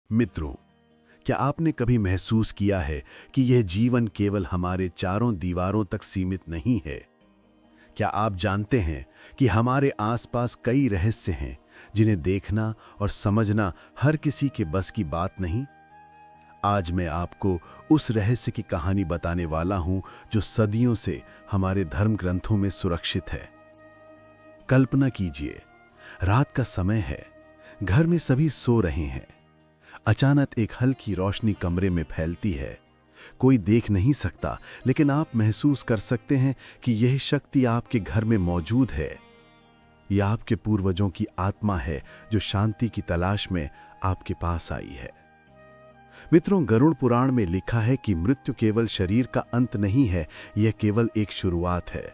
मित्रों, क्या आपने कभी महसूस किया है कि यह जीवन केवल हमारे चारों दीवारों तक सीमित नहीं है? क्या आप जानते हैं कि हमारे आसपास कई रहस्य हैं जिन्हें देखना और समझना हर किसी के बस की बात नहीं? आज मैं आपको उस रहस्य की कहानी बताने वाला हूं जो सदियों से हमारे धर्म ग्रंथों में सुरक्षित है। कल्पना कीजिए, रात का समय है, घर में सभी सो रहे हैं। अचानक एक हल्की रोशनी कमरे में फैलती है। कोई देख नहीं सकता, लेकिन आप महसूस कर सकते हैं कि यह शक्ति आपके घर में मौजूद है। यह आपके पूर्वजों की आत्मा है जो शांति की तलाश में आपके पास आई है। मित्रों, गरुड़ पुराण में लिखा है कि मृत्यु केवल शरीर का अंत नहीं है, यह केवल एक शुरुआत है।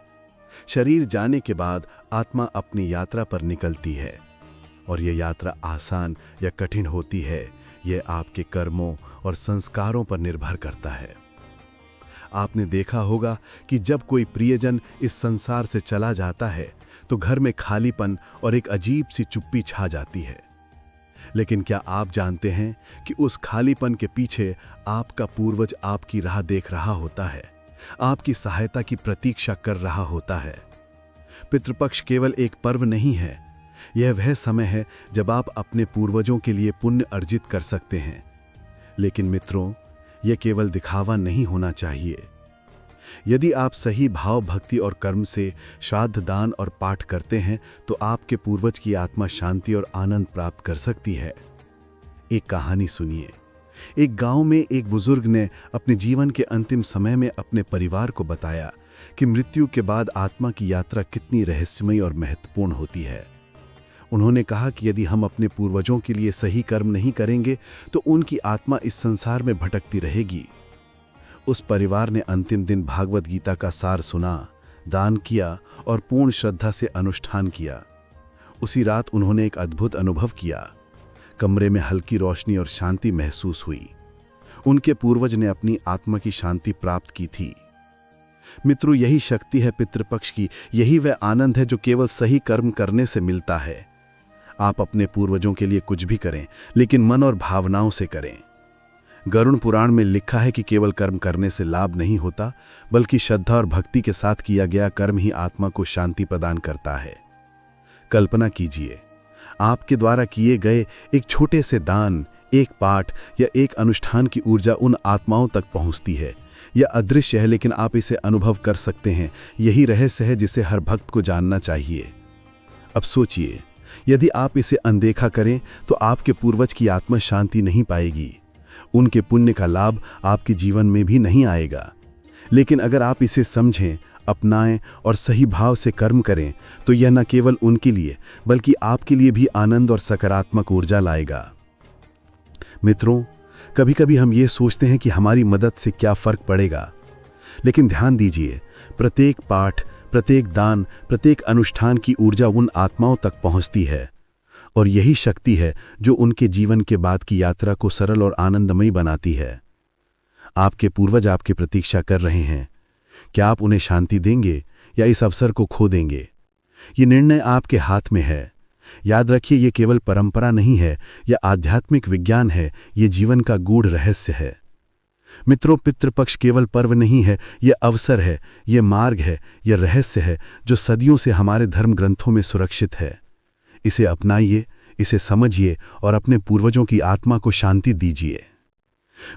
शरीर जाने के बाद आत्मा अपनी यात्रा पर निकलती है, और यह यात्रा आसान या कठिन होती है, यह आपके कर्मों और संस्कारों पर निर्भर करता है। आपने देखा होगा कि जब कोई प्रियजन इस संसार से चला जाता है तो घर में खालीपन और एक अजीब सी चुप्पी छा जाती है। लेकिन क्या आप जानते हैं कि उस खालीपन के पीछे आपका पूर्वज आपकी राह देख रहा होता है, आपकी सहायता की प्रतीक्षा कर रहा होता है। पितृपक्ष केवल एक पर्व नहीं है, यह वह समय है जब आप अपने पूर्वजों के लिए पुण्य अर्जित कर सकते हैं। लेकिन मित्रों, यह केवल दिखावा नहीं होना चाहिए। यदि आप सही भाव, भक्ति और कर्म से श्राद्ध, दान और पाठ करते हैं तो आपके पूर्वज की आत्मा शांति और आनंद प्राप्त कर सकती है। एक कहानी सुनिए। एक गांव में एक बुजुर्ग ने अपने जीवन के अंतिम समय में अपने परिवार को बताया कि मृत्यु के बाद आत्मा की यात्रा कितनी रहस्यमयी और महत्वपूर्ण होती है। उन्होंने कहा कि यदि हम अपने पूर्वजों के लिए सही कर्म नहीं करेंगे तो उनकी आत्मा इस संसार में भटकती रहेगी। उस परिवार ने अंतिम दिन भागवत गीता का सार सुना, दान किया और पूर्ण श्रद्धा से अनुष्ठान किया। उसी रात उन्होंने एक अद्भुत अनुभव किया। कमरे में हल्की रोशनी और शांति महसूस हुई। उनके पूर्वज ने अपनी आत्मा की शांति प्राप्त की थी। मित्रों, यही शक्ति है पितृपक्ष की, यही वह आनंद है जो केवल सही कर्म करने से मिलता है। आप अपने पूर्वजों के लिए कुछ भी करें, लेकिन मन और भावनाओं से करें। गरुड़ पुराण में लिखा है कि केवल कर्म करने से लाभ नहीं होता, बल्कि श्रद्धा और भक्ति के साथ किया गया कर्म ही आत्मा को शांति प्रदान करता है। कल्पना कीजिए, आपके द्वारा किए गए एक छोटे से दान, एक पाठ या एक अनुष्ठान की ऊर्जा उन आत्माओं तक पहुंचती है। यह अदृश्य है, लेकिन आप इसे अनुभव कर सकते हैं। यही रहस्य है जिसे हर भक्त को जानना चाहिए। अब सोचिए, यदि आप इसे अनदेखा करें तो आपके पूर्वज की आत्मा शांति नहीं पाएगी। उनके पुण्य का लाभ आपके जीवन में भी नहीं आएगा। लेकिन अगर आप इसे समझें, अपनाएं और सही भाव से कर्म करें तो यह न केवल उनके लिए बल्कि आपके लिए भी आनंद और सकारात्मक ऊर्जा लाएगा। मित्रों, कभी कभी हम ये सोचते हैं कि हमारी मदद से क्या फर्क पड़ेगा, लेकिन ध्यान दीजिए, प्रत्येक पाठ, प्रत्येक दान, प्रत्येक अनुष्ठान की ऊर्जा उन आत्माओं तक पहुंचती है, और यही शक्ति है जो उनके जीवन के बाद की यात्रा को सरल और आनंदमयी बनाती है। आपके पूर्वज आपकी प्रतीक्षा कर रहे हैं। क्या आप उन्हें शांति देंगे या इस अवसर को खो देंगे? ये निर्णय आपके हाथ में है। याद रखिए, ये केवल परंपरा नहीं है, यह आध्यात्मिक विज्ञान है, ये जीवन का गूढ़ रहस्य है। मित्रों, पितृपक्ष केवल पर्व नहीं है, यह अवसर है, यह मार्ग है, यह रहस्य है जो सदियों से हमारे धर्म ग्रंथों में सुरक्षित है। इसे अपनाइए, इसे समझिए और अपने पूर्वजों की आत्मा को शांति दीजिए।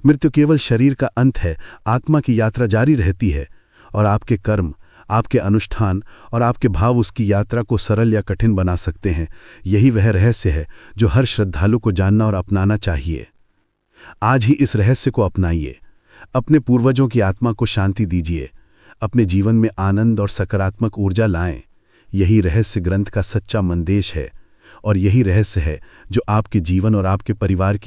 मृत्यु केवल शरीर का अंत है, आत्मा की यात्रा जारी रहती है, और आपके कर्म, आपके अनुष्ठान और आपके भाव उसकी यात्रा को सरल या कठिन बना सकते हैं। यही वह रहस्य है जो हर श्रद्धालु को जानना और अपनाना चाहिए। आज ही इस रहस्य को अपनाइए, अपने पूर्वजों की आत्मा को शांति दीजिए, अपने जीवन में आनंद और सकारात्मक ऊर्जा लाएं। यही रहस्य ग्रंथ का सच्चा मंदेश है, और यही रहस्य है जो आपके जीवन और आपके परिवार के